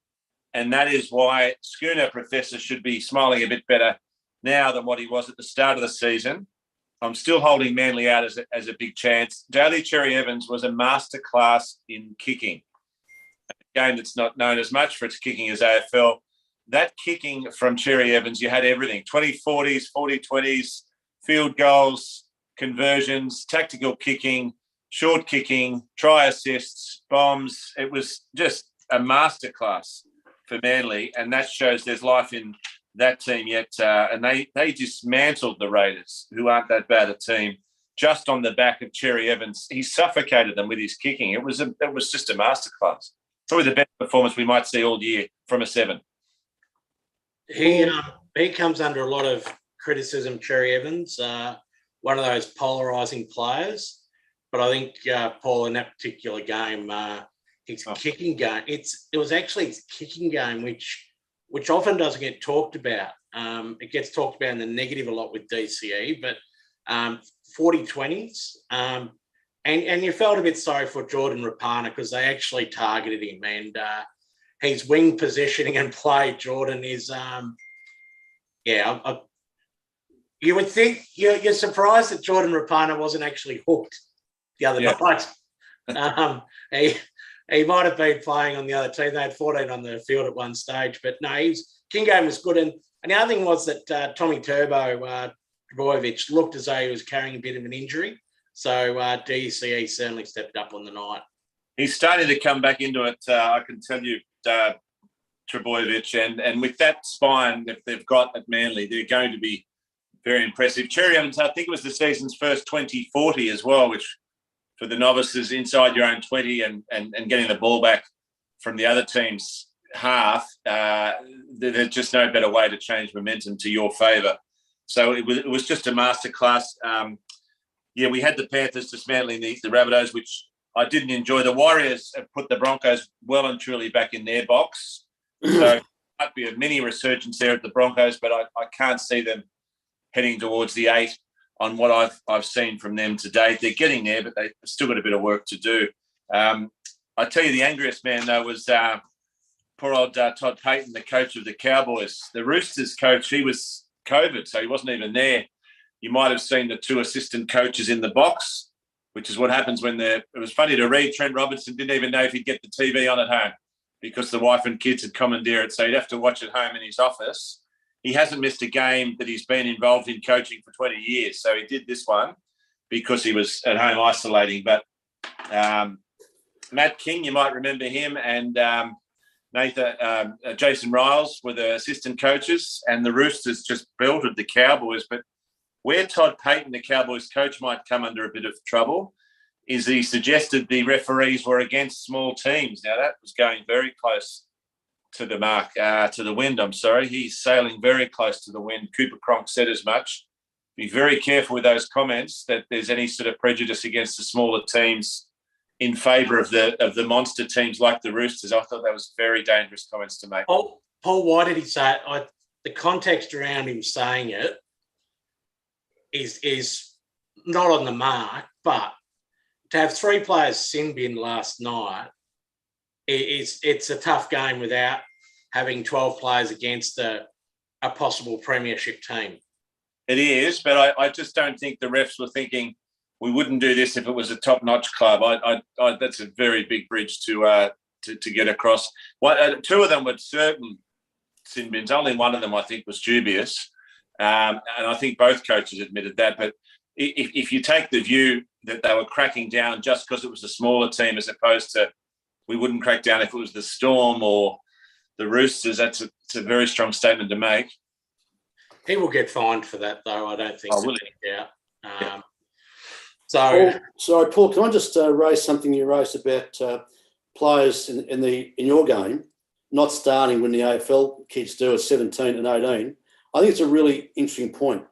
And that is why Schooner Professor should be smiling a bit better now than what he was at the start of the season. I'm still holding Manly out as a big chance. Daly Cherry Evans was a masterclass in kicking, a game that's not known as much for its kicking as AFL. That kicking from Cherry Evans, you had everything, 20-40s, 40-20s, field goals, conversions, tactical kicking, short kicking, try assists, bombs. It was just a masterclass for Manly, and that shows there's life in that team yet. And they dismantled the Raiders, who aren't that bad a team, just on the back of Cherry Evans. He suffocated them with his kicking. It was just a masterclass. Probably the best performance we might see all year from a 7. He comes under a lot of criticism, Cherry Evans, one of those polarising players. But I think, Paul, in that particular game, his kicking game, it was actually his kicking game, which often doesn't get talked about. It gets talked about in the negative a lot with DCE, but 40-20s. And you felt a bit sorry for Jordan Rapana because they actually targeted him, and his wing positioning and play, Jordan, is, you would think you're surprised that Jordan Rapana wasn't actually hooked the other night. He might have been playing on the other team. They had 14 on the field at one stage, but no, king game was good. And the other thing was that Tommy Turbo, Trbojevic, looked as though he was carrying a bit of an injury. So DCE certainly stepped up on the night. He's starting to come back into it, I can tell you, Trbojevic. And with that spine that they've got at Manly, they're going to be very impressive. Cherry Evans, I think it was the season's first 20-40 as well, which for the novices inside your own 20 and getting the ball back from the other team's half, there's just no better way to change momentum to your favour. So it was just a masterclass. We had the Panthers dismantling the Rabbitohs, which I didn't enjoy. The Warriors have put the Broncos well and truly back in their box. So there might be a mini resurgence there at the Broncos, but I can't see them heading towards the 8 on what I've seen from them to date. They're getting there, but they've still got a bit of work to do. I tell you, the angriest man, though, was poor old Todd Payton, the coach of the Cowboys. The Roosters coach, he was COVID, so he wasn't even there. You might have seen the 2 assistant coaches in the box, which is what happens when it was funny to read. Trent Robinson didn't even know if he'd get the TV on at home because the wife and kids had commandeered it, so he'd have to watch at home in his office. He hasn't missed a game that he's been involved in coaching for 20 years. So he did this one because he was at home isolating. But Matt King, you might remember him, and Jason Riles were the assistant coaches, and the Roosters just belted the Cowboys. But where Todd Payton, the Cowboys coach, might come under a bit of trouble is he suggested the referees were against small teams. Now, that was going very close to the mark, to the wind. I'm sorry. He's sailing very close to the wind. Cooper Cronk said as much. Be very careful with those comments that there's any sort of prejudice against the smaller teams in favour of the monster teams like the Roosters. I thought that was very dangerous comments to make. Paul, why did he say it? The context around him saying it is not on the mark, but to have 3 players sin bin last night, it's a tough game without having 12 players against a possible premiership team. It is, but I just don't think the refs were thinking we wouldn't do this if it was a top-notch club. That's a very big bridge to get across. 2 of them were certain sin bins. Only one of them, I think, was dubious, and I think both coaches admitted that. But if you take the view that they were cracking down just because it was a smaller team, as opposed to we wouldn't crack down if it was the Storm or the Roosters, it's a very strong statement to make. He will get fined for that, though. I don't think. Oh, will he? Yeah. Sorry, Paul. Can I just raise something you raised about players in your game not starting when the AFL kids do at 17 and 18? I think it's a really interesting point.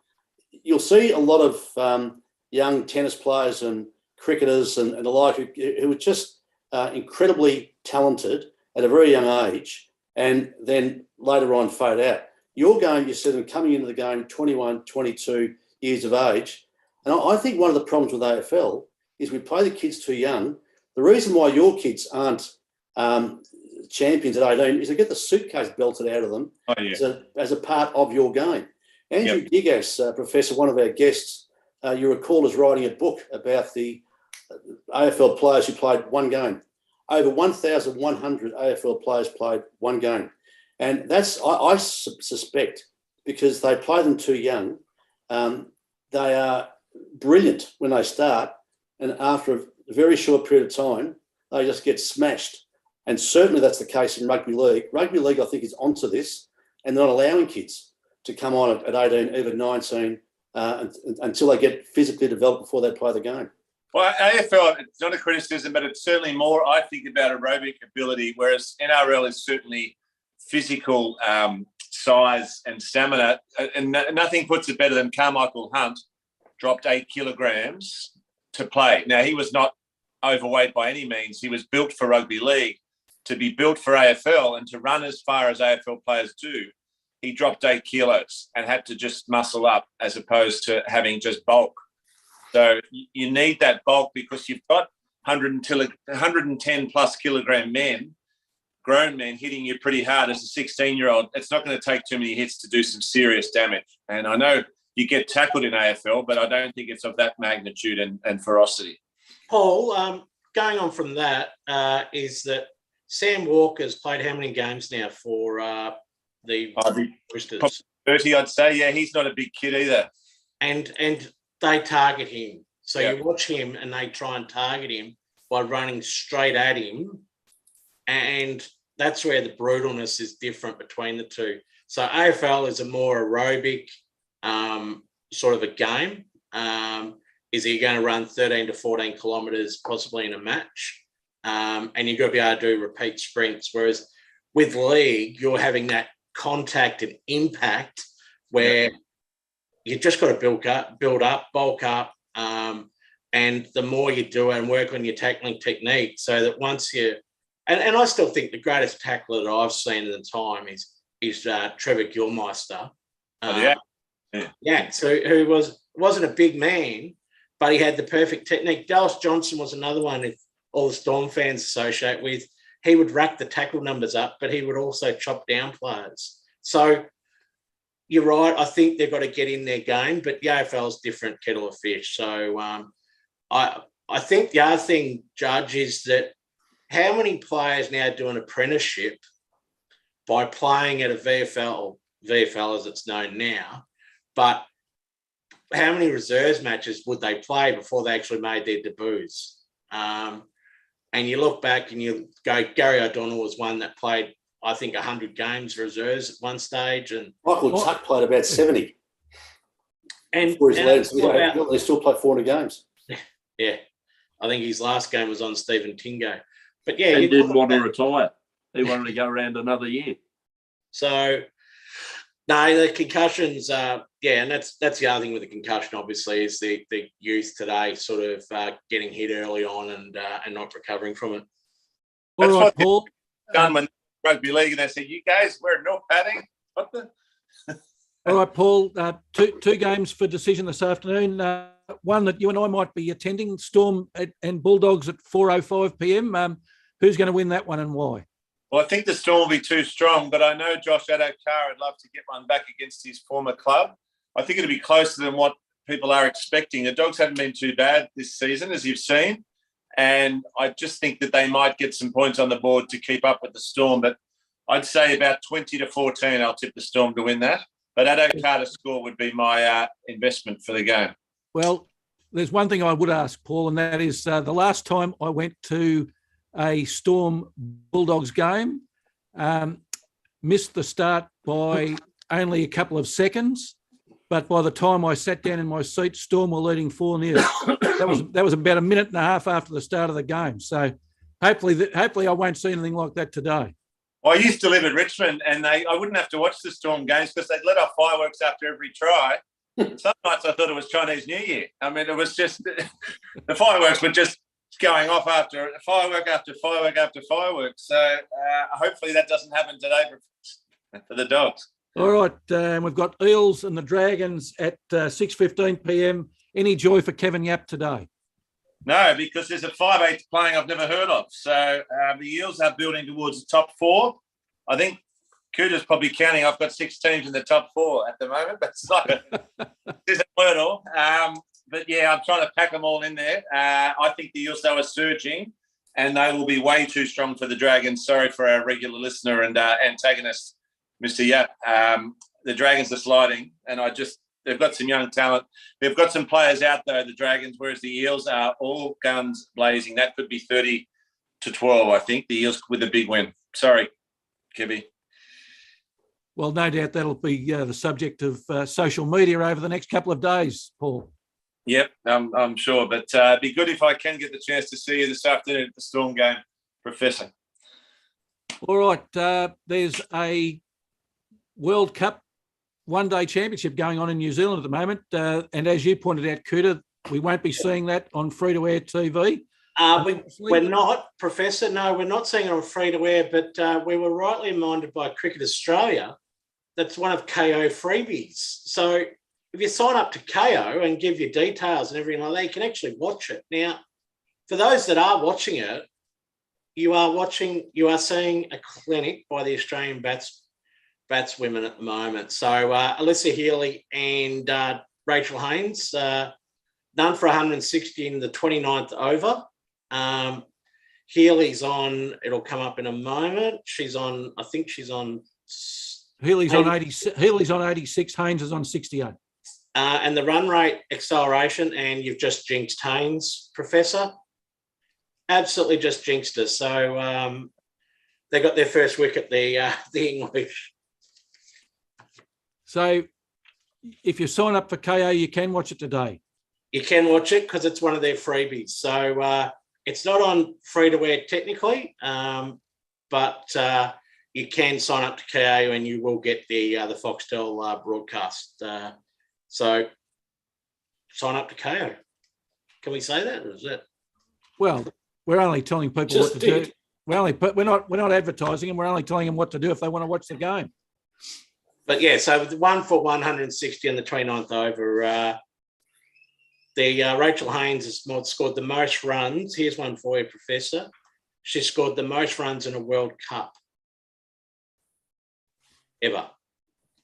You'll see a lot of young tennis players and cricketers and the like who are just incredibly talented at a very young age, and then later on fade out. Your game, you said, them coming into the game 21, 22 years of age. And I think one of the problems with AFL is we play the kids too young. The reason why your kids aren't champions at 18 is they get the suitcase belted out of them as a part of your game. Andrew Gigas, Professor, one of our guests, you recall, is writing a book about the AFL players who played one game. Over 1,100 AFL players played one game. And that's, I suspect, because they play them too young. They are brilliant when they start, and after a very short period of time, they just get smashed. And certainly that's the case in rugby league. Rugby league, I think, is onto this, and they're not allowing kids to come on at 18, even 19, until they get physically developed before they play the game. Well, AFL, it's not a criticism, but it's certainly more, I think, about aerobic ability, whereas NRL is certainly physical size and stamina. And nothing puts it better than Carmichael Hunt dropped 8 kilograms to play. Now, he was not overweight by any means. He was built for rugby league. To be built for AFL and to run as far as AFL players do, he dropped 8 kilos and had to just muscle up as opposed to having just bulk. So you need that bulk because you've got 110 plus kilogram men, grown men, hitting you pretty hard as a 16-year-old. It's not going to take too many hits to do some serious damage. And I know you get tackled in AFL, but I don't think it's of that magnitude and ferocity. Paul, going on from that, is that Sam Walker's played how many games now for the Roosters? 30, I'd say. Yeah, he's not a big kid either. And they target him. So Yeah. you watch him and they try and target him by running straight at him. And that's where the brutalness is different between the two. So AFL is a more aerobic sort of a game. Is he going to run 13 to 14 kilometres possibly in a match? And you've got to be able to do repeat sprints. Whereas with league, you're having that contact and impact where you've just got to build up, bulk up. And the more you do it and work on your tackling technique so that once you... And I still think the greatest tackler that I've seen in the time is Trevor Gilmeister. So who wasn't a big man, but he had the perfect technique. Dallas Johnson was another one if all the Storm fans associate with. He would rack the tackle numbers up, but he would also chop down players. So you're right. I think they've got to get in their game, but the AFL is different kettle of fish. So I think the other thing, Judge, is that how many players now do an apprenticeship by playing at a VFL as it's known now, but how many reserves matches would they play before they actually made their debuts? And you look back and you go, Gary O'Donnell was one that played, I think, 100 games reserves at one stage. And Michael Tuck played about 70. And they still play 400 games. Yeah. I think his last game was on Stephen Tingo. But yeah, he didn't want to retire. he wanted to go around another year. So, no, the concussions, and that's the other thing with the concussion, obviously, is the youth today sort of getting hit early on and not recovering from it. All right, Paul. Done when rugby league, and they said, "You guys wear no padding." What the? All right, Paul. Two games for decision this afternoon. One that you and I might be attending: Storm and Bulldogs at 4:05 p.m. Who's going to win that one and why? Well, I think the Storm will be too strong, but I know Josh Addo-Carr would love to get one back against his former club. I think it'll be closer than what people are expecting. The Dogs haven't been too bad this season, as you've seen, and I just think that they might get some points on the board to keep up with the Storm. But I'd say about 20-14, I'll tip the Storm to win that. But Addo-Carr to score would be my investment for the game. Well, there's one thing I would ask, Paul, and that is the last time I went to a Storm Bulldogs game, missed the start by only a couple of seconds, but by the time I sat down in my seat, Storm were leading 4-0. That was about a minute and a half after the start of the game. So hopefully I won't see anything like that today. Well, I used to live in Richmond, and I wouldn't have to watch the Storm games because they'd let off fireworks after every try. Some nights I thought it was Chinese New Year. I mean, it was just the fireworks were just going off after firework after firework after firework. So hopefully that doesn't happen today for the Dogs. All right, we've got Eels and the Dragons at 6:15 p.m. Any joy for Kevin Yap today? No, because there's a 5/8 playing I've never heard of. So the Eels are building towards the top four. I think Couta's probably counting. I've got 6 teams in the top 4 at the moment, but it's like there's a wordle. But yeah, I'm trying to pack them all in there. I think the Eels are surging, and they will be way too strong for the Dragons. Sorry for our regular listener and antagonist, Mr. Yap. The Dragons are sliding, and they've got some young talent. They've got some players out though, the Dragons, whereas the Eels are all guns blazing. That could be 30-12, I think. The Eels with a big win. Sorry, Kibby. Well, no doubt that'll be the subject of social media over the next couple of days, Paul. Yep, I'm sure. But it'd be good if I can get the chance to see you this afternoon at the Storm game, Professor. All right. There's a World Cup one-day championship going on in New Zealand at the moment. And as you pointed out, Coutta, we won't be seeing that on free-to-air TV. We're not, Professor. No, we're not seeing it on free-to-air, but we were rightly reminded by Cricket Australia that's one of KO freebies. So if you sign up to KO and give your details and everything like that, you can actually watch it. Now, for those that are watching it, you are seeing a clinic by the Australian batswomen at the moment. So Alyssa Healy and Rachel Haynes, none for 160 in the 29th over. Healy's on, it'll come up in a moment. I think she's on. Healy's on 86, Haynes is on 68. And the run rate acceleration, and you've just jinxed Haynes, Professor. Absolutely just jinxed us. So they got their first wicket, the English. So if you sign up for KO, you can watch it today. You can watch it because it's one of their freebies. So it's not on free-to-air technically, but you can sign up to KO and you will get the Foxtel broadcast. So sign up to KO. Can we say that? Or is that? Well, we're only telling people what to do. We're not advertising, and we're only telling them what to do if they want to watch the game. But yeah, so the 1 for 160 on the 29th over. Rachel Haynes has scored the most runs. Here's one for you, Professor. She scored the most runs in a World Cup ever.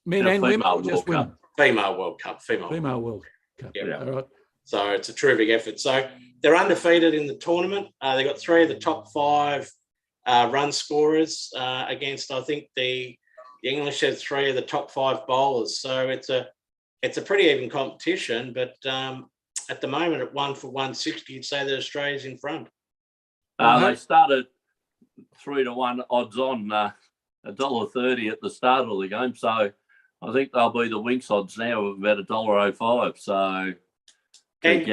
Men and women, or just women? Female World Cup. Female World Cup. Yeah. All right. So it's a terrific effort. So they're undefeated in the tournament. They got 3 of the top 5 run scorers against, I think, the English had 3 of the top 5 bowlers. So it's a pretty even competition, but at the moment at 1 for 160, you'd say that Australia's in front. They started 3-1 odds on $1.30 at the start of the game, so I think they'll be the Winx odds now of about $1.05. So And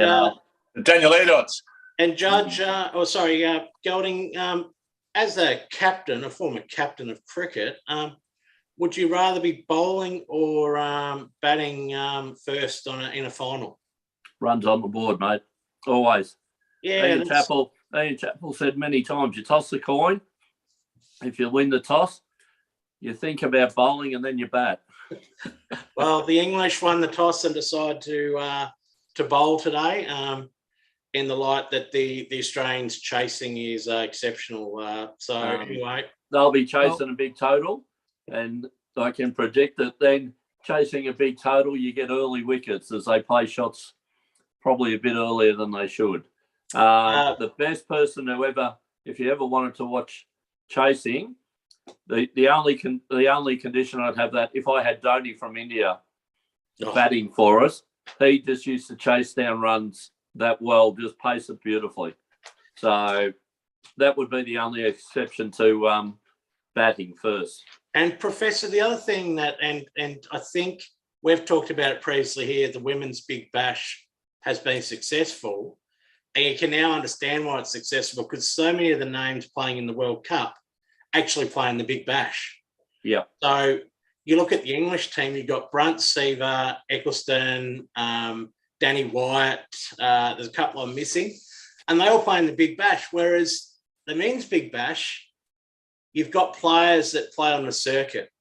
Daniel Ed odds and Judge, Gelding, as a captain, a former captain of cricket, would you rather be bowling or batting first in a final? Runs on the board, mate. Always. Yeah. Ian Chappell said many times, you toss the coin. If you win the toss, you think about bowling and then you bat. Well, the English won the toss and decided to bowl today. In the light that the Australians chasing is exceptional. Anyway, they'll be chasing a big total, and I can predict that then chasing a big total, you get early wickets as they play shots probably a bit earlier than they should. The best person who ever, if you ever wanted to watch chasing, the only condition I'd have that if I had Dhoni from India batting for us, he just used to chase down runs that well, just pace it beautifully. So that would be the only exception to batting first. And Professor, the other thing that, and I think we've talked about it previously here, the Women's Big Bash has been successful. And you can now understand why it's successful because so many of the names playing in the World Cup actually play in the Big Bash. Yeah. So you look at the English team, you've got Brunt, Seaver, Eccleston, Danny Wyatt, there's a couple I'm missing, and they all play in the Big Bash, whereas the men's Big Bash, you've got players that play on the circuit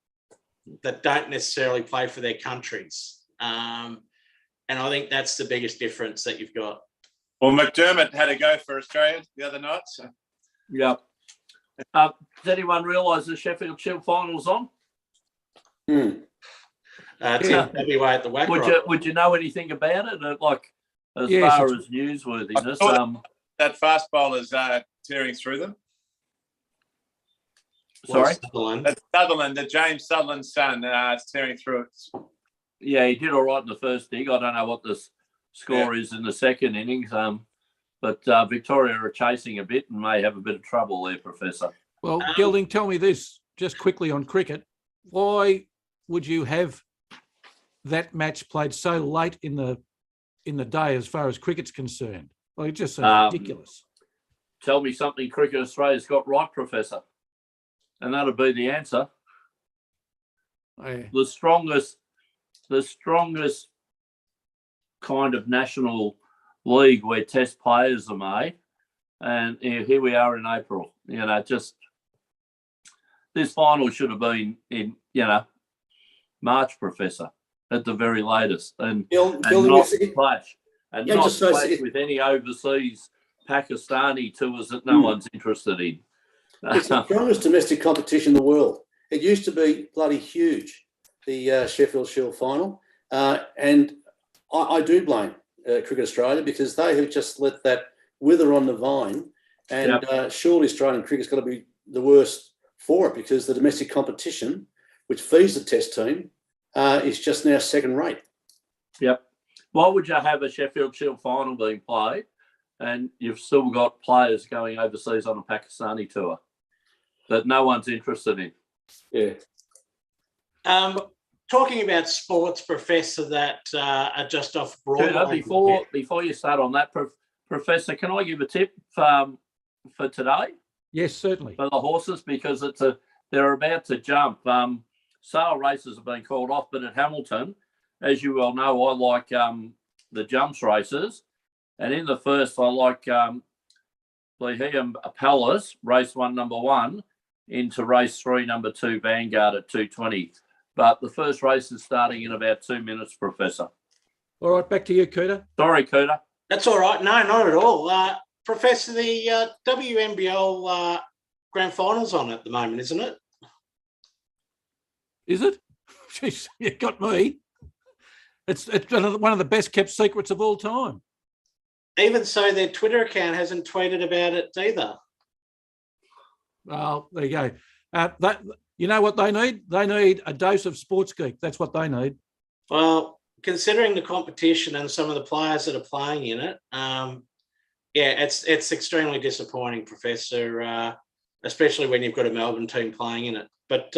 that don't necessarily play for their countries. And I think that's the biggest difference that you've got. Well, McDermott had a go for Australia the other night. So. Yeah. Does anyone realise the Sheffield Shield final's on? TWA at the Wacker. Would you know anything about it? Far as newsworthiness, that fast bowler's tearing through them. Sorry, That's Sutherland, the James Sutherland's son, is tearing through it. Yeah, he did all right in the first dig. I don't know what the score is in the second innings, but Victoria are chasing a bit and may have a bit of trouble there, Professor. Well, Gelding, tell me this just quickly on cricket. Why would you have that match played so late in the day as far as cricket's concerned? Well, it just seems ridiculous. Tell me something Cricket Australia's got right, Professor, and that'll be the answer. Yeah. The strongest kind of national league where test players are made, and here we are in April. Just this final should have been in March, Professor, at the very latest, and not clash with any overseas Pakistani tours that no one's interested in. It's the strongest domestic competition in the world. It used to be bloody huge, the Sheffield Shield final, and I do blame Cricket Australia because they have just let that wither on the vine, and surely Australian cricket's got to be the worst for it because the domestic competition, which feeds the test team, is just now second rate. Yep. Why would you have a Sheffield Shield final being played and you've still got players going overseas on a Pakistani tour that no one's interested in? Yeah. Talking about sports, Professor, that are just off broad. Before you start on that, Professor, can I give a tip for today? Yes, certainly. For the horses, because they're about to jump. Sale races have been called off, but at Hamilton, as you well know, I like the jumps races. And in the first, I like Lehiam Palace, race 1, number 1, into race 3, number 2, Vanguard at 2:20. But the first race is starting in about 2 minutes, Professor. All right, back to you, Coutta. Sorry, Coutta. That's all right. No, not at all. Professor, the WNBL grand final's on at the moment, isn't it? Is it? Jeez, you got me. It's one of the best kept secrets of all time. Even so, their Twitter account hasn't tweeted about it either. Well, there you go. You know what they need? They need a dose of Sports Geek. That's what they need. Well, considering the competition and some of the players that are playing in it, it's extremely disappointing, Professor, especially when you've got a Melbourne team playing in it. But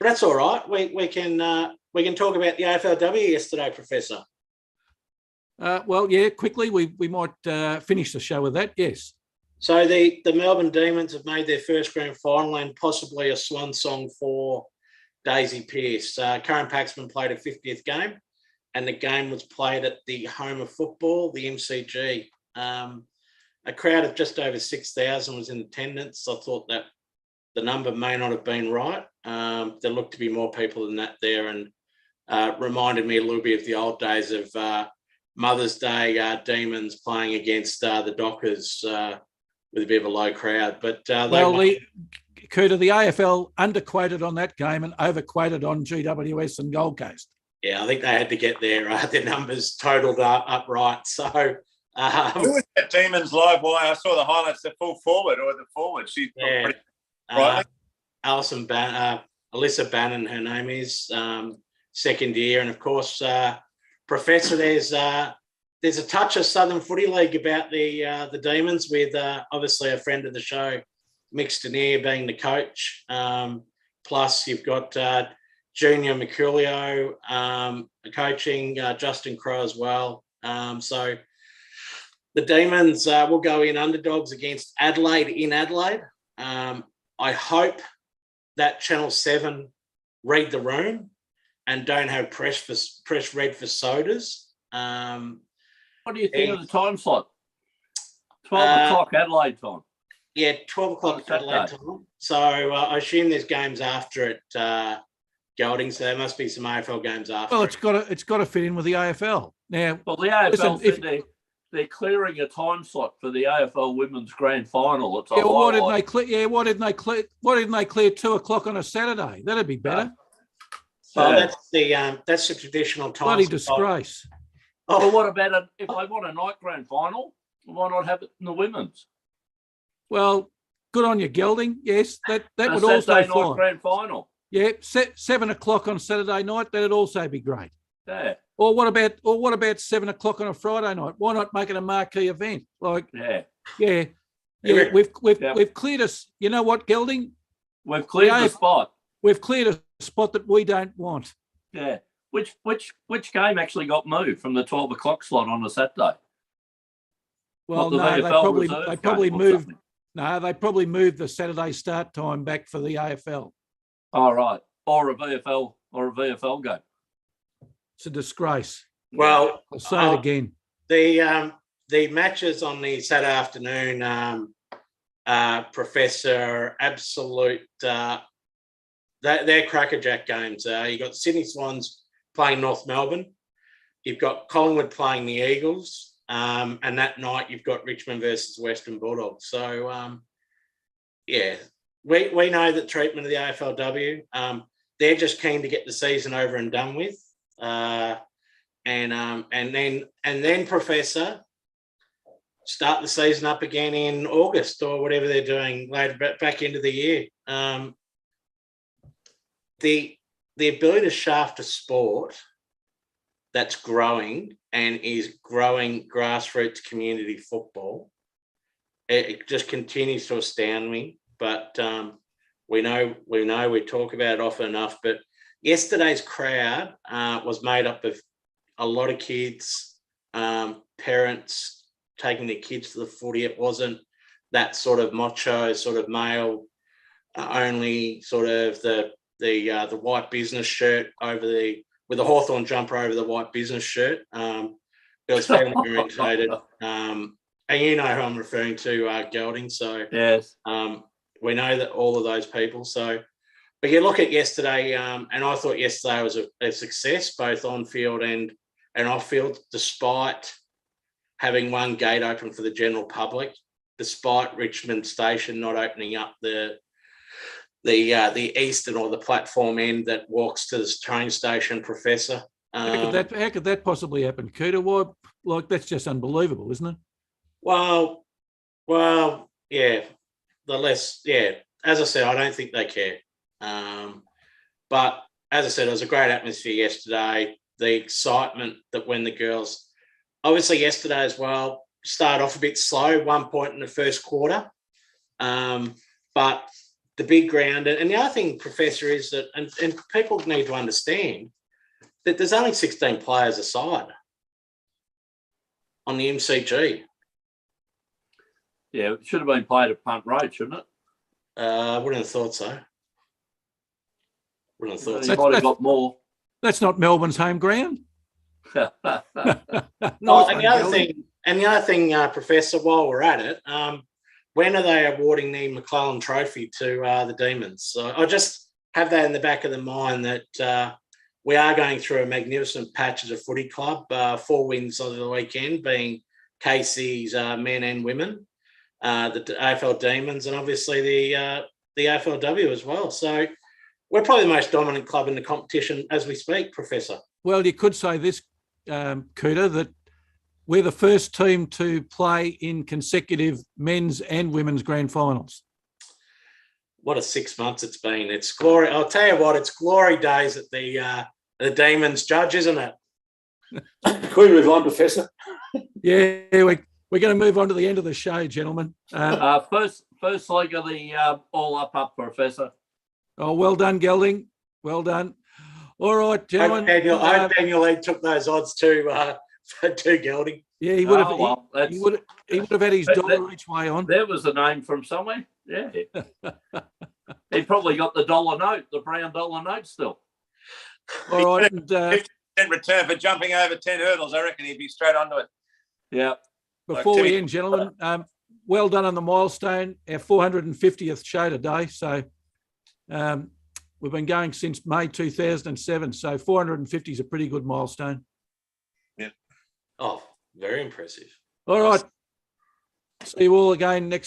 that's all right. We can talk about the AFLW yesterday, Professor. Well, yeah, quickly we might finish the show with that. Yes. So the Melbourne Demons have made their first grand final and possibly a swan song for Daisy Pearce. Karen Paxman played a 50th game, and the game was played at the home of football, the MCG. A crowd of just over 6,000 was in attendance. I thought that the number may not have been right. There looked to be more people than that there, and reminded me a little bit of the old days of Mother's Day Demons playing against the Dockers with a bit of a low crowd. But Coutta, the AFL underquoted on that game and overquoted on GWS and Gold Coast. Yeah, I think they had to get their numbers totaled up right. So who was that Demons live wire? I saw the highlights. The full forward or the forward. She's pretty Alison Alyssa Bannon, her name is, second year, and of course, Professor. There's a touch of Southern Footy League about the Demons, with obviously a friend of the show, Mick Stanier, being the coach. Plus, you've got Junior Merculio coaching, Justin Crowe as well. So the Demons will go in underdogs against Adelaide in Adelaide. I hope that Channel 7 read the room and don't have press red for sodas. What do you think of the time slot? 12 o'clock Adelaide time. Yeah, 12 o'clock Adelaide time. So I assume there's games after at Gelding, so there must be some AFL games after. Well, it's got to fit in with the AFL. Now, well, the AFL said they're clearing a time slot for the AFL Women's Grand Final. It's why didn't they clear? Why didn't they clear 2 o'clock on a Saturday? That'd be better. Well, that's the traditional time. Bloody disgrace. Well, what about if they want a night grand final? Why not have it in the women's? Well, good on you, Gelding. Yes, that would Saturday also night fly. Grand final. Yeah, 7 o'clock on Saturday night. That'd also be great. Yeah. Or what about 7 o'clock on a Friday night? Why not make it a marquee event? Yeah. We've cleared us. You know what, Gelding? We've cleared the spot. We've cleared a spot that we don't want. Yeah. Which game actually got moved from the 12 o'clock slot on a Saturday? Well, no, they probably moved. No, they probably moved the Saturday start time back for the AFL. All right, or a VFL game. It's a disgrace. Well, I'll say it again. The matches on the Saturday afternoon, Professor, absolute. They're crackerjack games. You got Sydney Swans playing North Melbourne. You've got Collingwood playing the Eagles. And that night you've got Richmond versus Western Bulldogs. So, we know the treatment of the AFLW. They're just keen to get the season over and done with. And then Professor, start the season up again in August or whatever they're doing later, back into the year. The ability to shaft a sport that's growing and is growing grassroots community football, it just continues to astound me. But we talk about it often enough. But yesterday's crowd was made up of a lot of kids, parents taking their kids to the footy. It wasn't that sort of macho, sort of male only, sort of the white business shirt with a Hawthorn jumper over the white business shirt. It was family orientated. And you know who I'm referring to, Gelding. So yes, we know that all of those people. So, but you look at yesterday, and I thought yesterday was a success, both on field and off field, despite having one gate open for the general public, despite Richmond Station not opening up the eastern or the platform end that walks to the train station, Professor. How could that possibly happen, Coutta? Why? Like, that's just unbelievable, isn't it? Well, yeah. As I said, I don't think they care. But as I said, it was a great atmosphere yesterday. The excitement that when the girls, obviously yesterday as well, started off a bit slow, 1 point in the first quarter. But the big ground, and the other thing, Professor, is that, and people need to understand that there's only 16 players aside on the MCG. Yeah, it should have been played at Punt Road, shouldn't it? I wouldn't have thought so. Wouldn't have thought You so. might have got more. That's not Melbourne's home ground. Oh, Nice and one, the other Gelding. thing, Professor, while we're at it, when are they awarding the McClellan Trophy to the Demons? So I just have that in the back of the mind that we are going through a magnificent patch as a footy club. 4 wins on the weekend, being Casey's men and women, the AFL Demons, and obviously the AFLW as well. So we're probably the most dominant club in the competition as we speak, Professor. Well, you could say this, Coutta, that we're the first team to play in consecutive men's and women's grand finals. What a 6 months it's been. It's glory. I'll tell you what, it's glory days at the Demons judge, isn't it? Can we move on, Professor? Yeah, we're going to move on to the end of the show, gentlemen. First leg of the all up, Professor. Oh, well done, Gelding. Well done. All right, gentlemen. I hope Daniel Lee took those odds too, Gelding. Yeah, he would have. Oh, well, he would have had his dollar each way on. There was a name from somewhere. Yeah. He probably got the dollar note, the brown dollar note still. All right. 50% return for jumping over 10 hurdles. I reckon he'd be straight onto it. Yeah. Before we end, gentlemen, well done on the milestone, our 450th show today. So we've been going since May 2007. So 450 is a pretty good milestone. Yeah. Oh, very impressive. All right. See you all again next